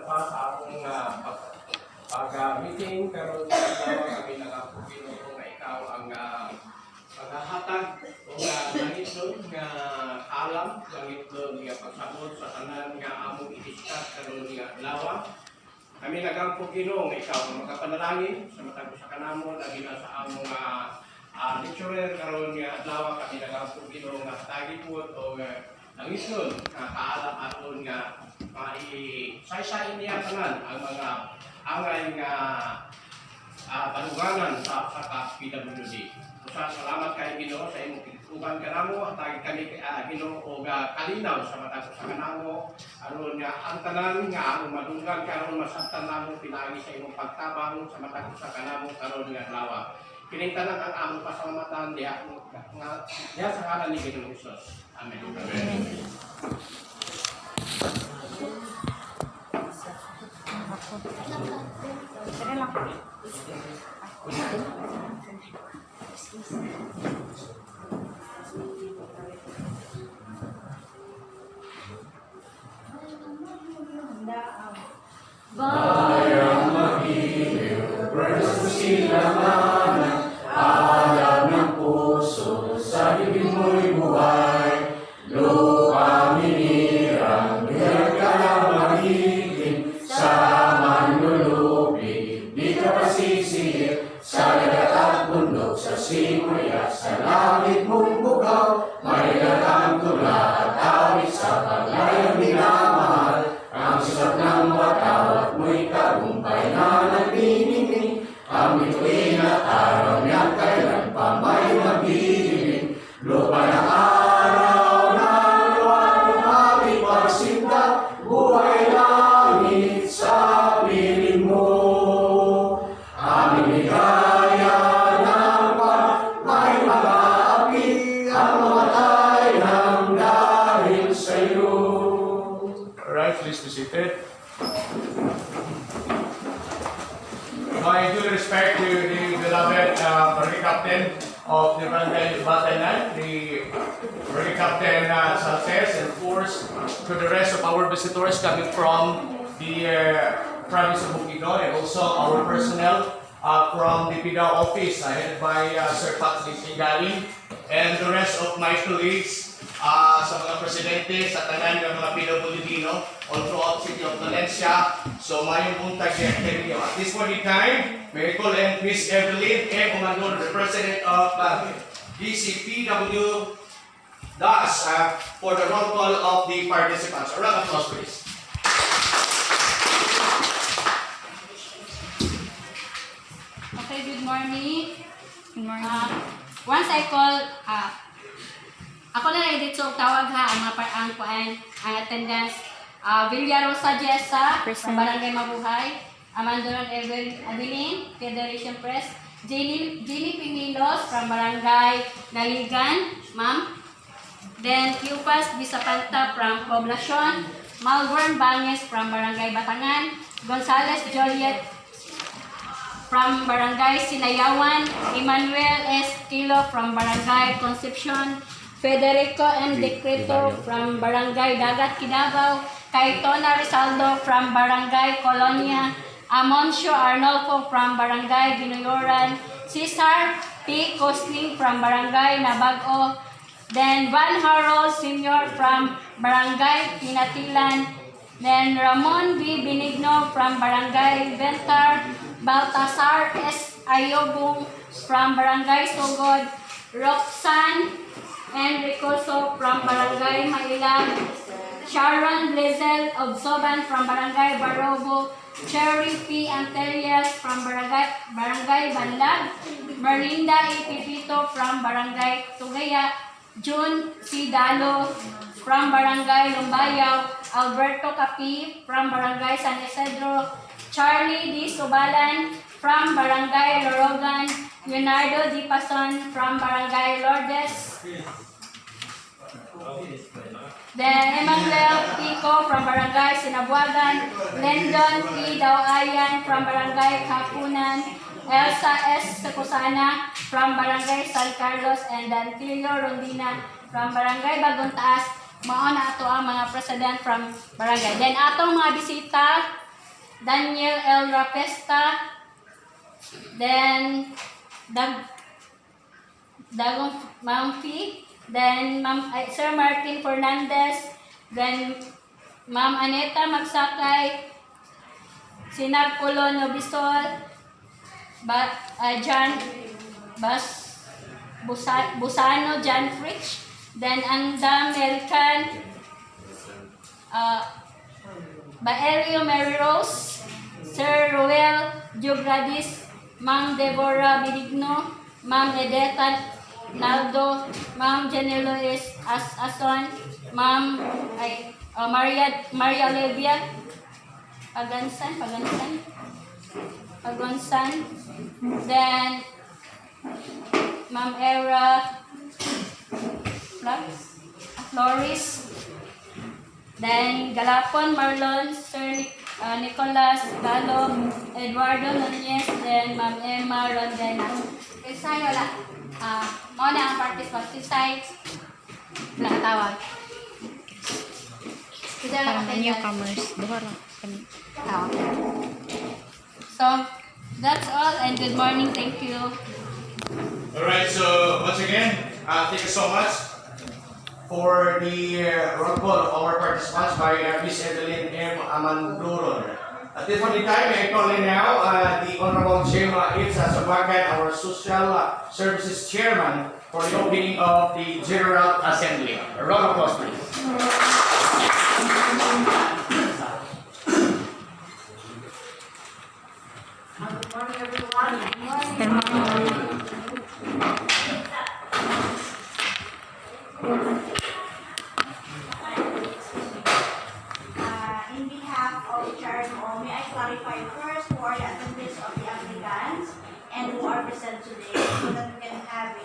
pa sa akong pag-meeting, pero dalawa kami nagapugino kung ikaw ang paghahatag o nangitlog nga alam, nangitlog nga pagsabot sa tanan nga among i-discuss karon nga lawa. Kami nagapugino nga ikaw ang makapanalangin sa matag sa kanamo lagi na sa among lecturer karon nga lawa. Kami nagapugino nga tagipot o nangitlog nga kaalam aton nga mai-say-sayin niya tanan ang mga angay nga panugangan sa PWD. Salamat kay Ginoo sa imong pitugan kanamo at kami Ginoo og kalinaw sa matag sa kanamo aron nga ang tanan nga among madunggan karon masabtan namo pinagi sa imong pagtabang sa matag sa kanamo karon nga lawa. Kining tanan ang among pasalamatan diha sa ngalan ni Ginoong Hesus. Amen. Amen. Bayang mahirap, persilangan, alam ng puso, sa ibig mo'y buhay. Lupa minirang, bigat ka lang magiging, sa manlulupi, di ka pasisir, sa dagat at bundok, sa simoy at sa langit mong bugaw, may gatang tula at awit sa paglayang minamahal. Ang sisap ng watawat mo'y tagumpay na nagniningning. Ang bituin at araw niya kailan pa may magdidilim. Lupa na araw ng luwan ng aming pagsinta, buhay langit sa piling mo. Aming ligaya ng pag may mga api, ang mamatay ng dahil sa'yo. Alright, please be seated. My due respect to the beloved Barangay Captain of the Barangay Batayan, the Barangay Captain Salces, and of course to the rest of our visitors coming from the province of Bukidnon, and also our personnel from the PIDAO office headed by Sir Patrick Singaling, and the rest of my colleagues sa mga presidente sa tanan ng mga PWD all throughout City of Valencia. So mayong buntag ninyo. At this point in time, may I call and Miss Evelyn M. Umanol, the president of DCPW DAS for the roll call of the participants. A round of applause, please. Okay, good morning. Good morning. Once I call, ako na lang dito tawag ha, ang mga ang attendance. Villarosa Jessa, from Barangay Mabuhay. Amandoron Evelyn, Federation Press. Jenny Pimilos, from Barangay Naligan, ma'am. Then, Cupas Bisapanta, from Poblacion. Malvern Banges, from Barangay Batangan. Gonzales Joliet, from Barangay Sinayawan. Emmanuel S. Kilo, from Barangay Concepcion. Federico M. Decreto from Barangay Dagat Kidabao, Kaitona Rizaldo from Barangay Colonia, Amoncio Arnolfo from Barangay Ginoyoran, Cesar P. Cosling from Barangay Nabago, then Van Harold Sr. from Barangay Pinatilan, then Ramon B. Benigno from Barangay Ventar, Baltasar S. Ayobong from Barangay Sogod, Roxanne Enricoso from Barangay Mailang, Sharon Blizel Obsoban from Barangay Barobo, Cherry P. Anterias from Barangay Banlag, Merlinda E. Pipito from Barangay Tugaya, June C. Dalo from Barangay Lumbayaw, Alberto Capi from Barangay San Isidro, Charlie D. Subalan from Barangay Lorogan, Leonardo D. Pason from Barangay Lourdes, then Emmanuel Pico from Barangay Sinabuagan, Lendon P. Dawayan from Barangay Kapunan, Elsa S. Secusana from Barangay San Carlos, and Dantilio Rondina from Barangay Bagong Taas. Mao na ato ang mga president from barangay. Then atong mga bisita Daniel L. Rapesta, then Dagong Mamfi, then Sir Martin Fernandez, then Ma'am Aneta Magsakay, Sinag Colono Bisol, John Busano John Fritsch, then Anda Melcan, Baelio Mary Rose, Sir Ruel Jugradis, Ma'am Deborah Bidigno, Ma'am Edeta Naldo, Ma'am Jenny Lois Ason, Ma'am Maria Olivia Pagonsan, then Ma'am Era Flores, then Galapon Marlon, Sir Nicolas Galo, Eduardo Nunez, then Ma'am Emma Rondena. Kisay wala. Mao na ang participant. Kisay wala tawag. Kisay wala Parang newcomers. Buhara. tawag. So, that's all and good morning. Thank you. Alright, so once again, thank you so much for the roll call of our participants by Miss Evelyn M. Amanduron. At this point in time, I call in now the Honorable Gemma Itza Sabagan, our Social Services Chairman, for the opening of the General Assembly. A round of applause, please. Good morning, everyone. Good morning. In behalf of Chair Mo, may I clarify first who are the attendees of the applicants and who are present today so that we can have a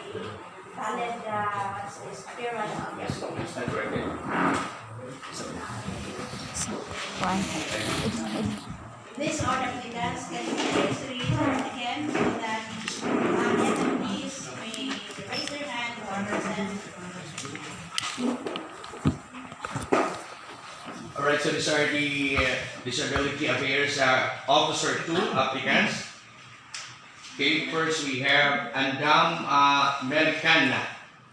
valid appearance of the applicants. These are the applicants. Can you please read again so that the attendees may raise their hand who are present? Alright, so these are the Disability Affairs Officer 2 applicants. Okay, first we have Andam Mercana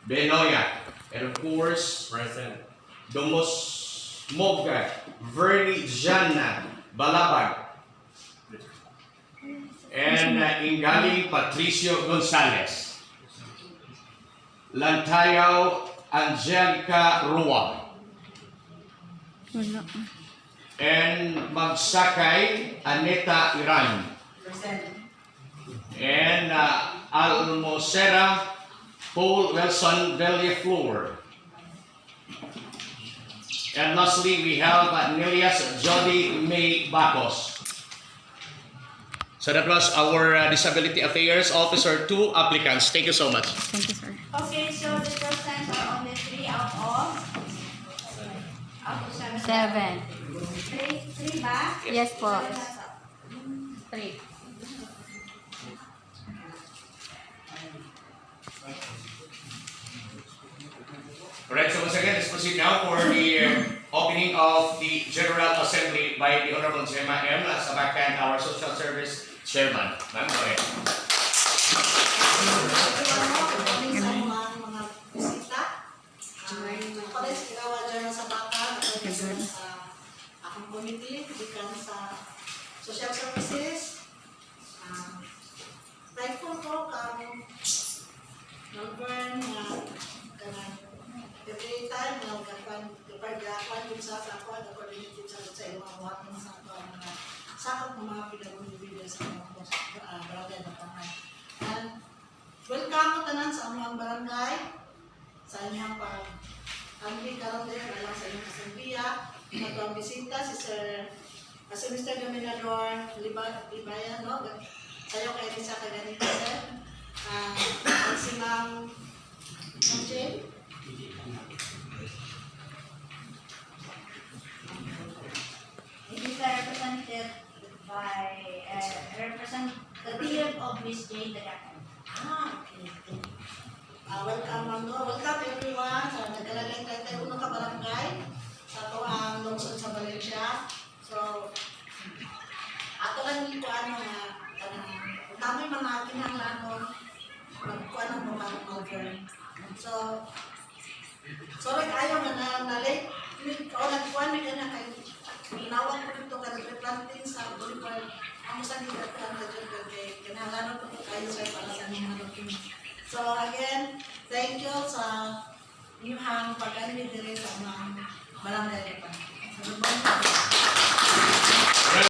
Benoya, and of course, Domos Moga, Verni Jana Balabag, and Ingali Patricio Gonzalez, Lantayaw Angelica Rua, Wala. and Magsakay Aneta Iran, and Almocera Paul Wilson Villaflor. And lastly, we have Nelias Jody May Bacos. So that was our Disability Affairs Officer 2 applicants. Thank you so much. Thank you, sir. Okay, so the persons are only 3 out of 7. 7. 3 ba? Yes po. So, nasa- 3. Alright, so once again, let's proceed now for the opening of the General Assembly by the Honorable Gemma M. Sabakan, our Social Service Chairman. Ma'am, go ahead. Everyone, good morning sa mga bisita. Ako rin si Kagawa General Sabakan. Ako rin sa akong committee, bikan sa social services. Thankful ko kang Melbourne every time kapag sa ako at coordinated sa mga wakan sa mga sakop ng mga PWD sa mga barangay na panay. And welcome mo tanan sa among barangay sa inyong pag-ambi karon din alang sa inyong asambleya. Nato ang bisita si Mr. Dominador Libayan, no? Sayo kay Risa Kaganina, sir. Si Ma'am Jane. It is represented by representative of Miss Jane Dagacan. Okay. Welcome, ma'am. Welcome everyone sa nagkalagay tayo unang kabarangay sa ito ang lungsod sa Valencia. So, So, sorry kayo nga na late. O nagkuhan mi na kay inawag ko dito ka replanting sa boulevard. Ang sa gidatan na dyan kay kinahanglan ko kayo sa para sa mga document. So again, thank you sa inyong pag-anid dire sa mga barangay pa. So,